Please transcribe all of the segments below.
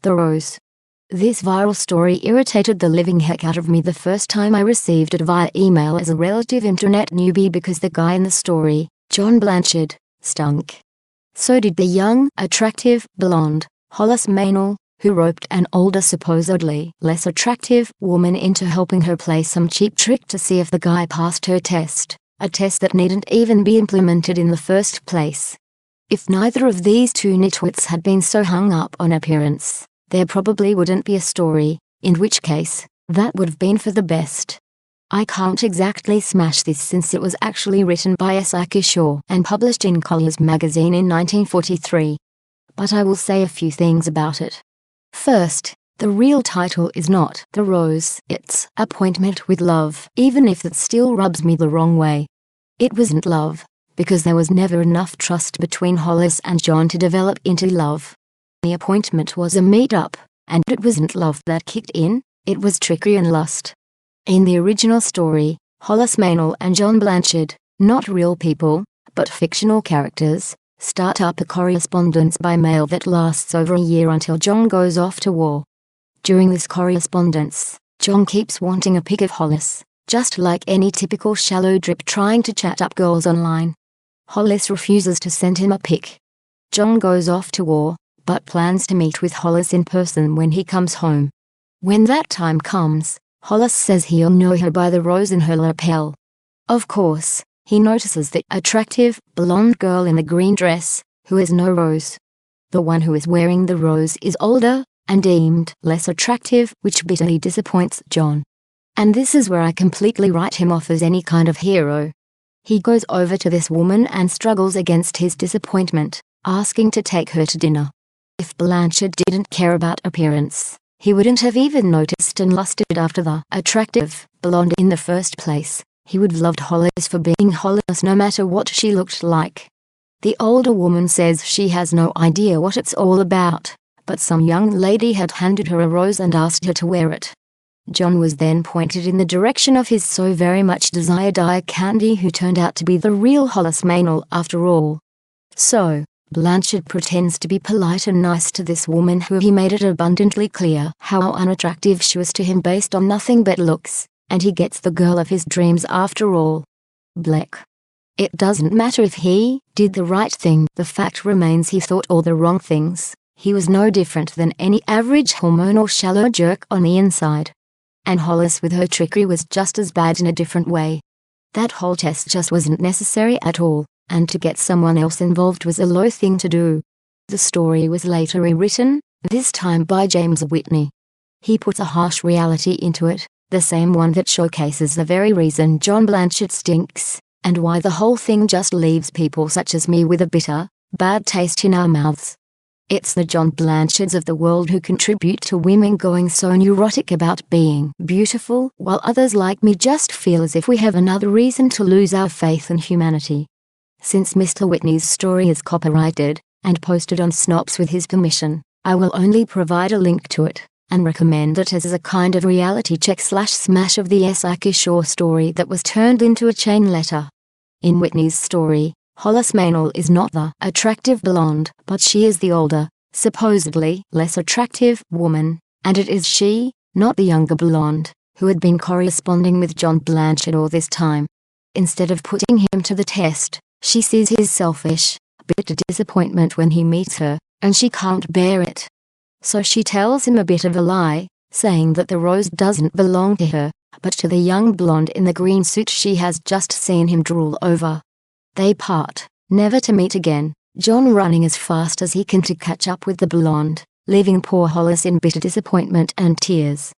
The Rose. This viral story irritated the living heck out of me the first time I received it via email as a relative internet newbie because the guy in the story, John Blanchard, stunk. So did the young, attractive, blonde, Hollis Maynell, who roped an older, supposedly less attractive woman into helping her play some cheap trick to see if the guy passed her test, a test that needn't even be implemented in the first place. If neither of these two nitwits had been so hung up on appearance, there probably wouldn't be a story, in which case, that would have been for the best. I can't exactly smash this since it was actually written by S.I. Kishore and published in Colliers magazine in 1943. But I will say a few things about it. First, the real title is not The Rose, it's Appointment with Love, even if that still rubs me the wrong way. It wasn't love, because there was never enough trust between Hollis and John to develop into love. The appointment was a meet-up, and it wasn't love that kicked in, it was trickery and lust. In the original story, Hollis Maynell and John Blanchard, not real people, but fictional characters, start up a correspondence by mail that lasts over a year until John goes off to war. During this correspondence, John keeps wanting a pic of Hollis, just like any typical shallow drip trying to chat up girls online. Hollis refuses to send him a pic. John goes off to war, but plans to meet with Hollis in person when he comes home. When that time comes, Hollis says he'll know her by the rose in her lapel. Of course, he notices the attractive, blonde girl in the green dress, who is no rose. The one who is wearing the rose is older, and deemed less attractive, which bitterly disappoints John. And this is where I completely write him off as any kind of hero. He goes over to this woman and struggles against his disappointment, asking to take her to dinner. If Blanchard didn't care about appearance, he wouldn't have even noticed and lusted after the attractive blonde in the first place. He would have loved Hollis for being Hollis no matter what she looked like. The older woman says she has no idea what it's all about, but some young lady had handed her a rose and asked her to wear it. John was then pointed in the direction of his so very much desired eye candy, who turned out to be the real Hollis Maynell after all. So, Blanchard pretends to be polite and nice to this woman who he made it abundantly clear how unattractive she was to him based on nothing but looks, and he gets the girl of his dreams after all. Blech. It doesn't matter if he did the right thing, the fact remains he thought all the wrong things. He was no different than any average hormonal shallow jerk on the inside. And Hollis with her trickery was just as bad in a different way. That whole test just wasn't necessary at all, and to get someone else involved was a low thing to do. The story was later rewritten, this time by James Whitney. He put a harsh reality into it, the same one that showcases the very reason John Blanchard stinks, and why the whole thing just leaves people such as me with a bitter, bad taste in our mouths. It's the John Blanchards of the world who contribute to women going so neurotic about being beautiful, while others like me just feel as if we have another reason to lose our faith in humanity. Since Mr. Whitney's story is copyrighted, and posted on Snops with his permission, I will only provide a link to it, and recommend it as a kind of reality check/smash of the S.I. Kishore story that was turned into a chain letter. In Whitney's story, Hollis Maynell is not the attractive blonde, but she is the older, supposedly less attractive woman, and it is she, not the younger blonde, who had been corresponding with John Blanchard all this time. Instead of putting him to the test, she sees his selfish, bitter disappointment when he meets her, and she can't bear it. So she tells him a bit of a lie, saying that the rose doesn't belong to her, but to the young blonde in the green suit she has just seen him drool over. They part, never to meet again, John running as fast as he can to catch up with the blonde, leaving poor Hollis in bitter disappointment and tears.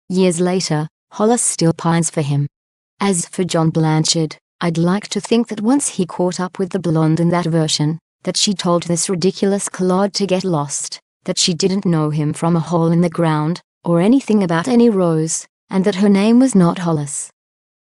Years later, Hollis still pines for him. As for John Blanchard, I'd like to think that once he caught up with the blonde in that version, that she told this ridiculous clod to get lost, that she didn't know him from a hole in the ground, or anything about any rose, and that her name was not Hollis.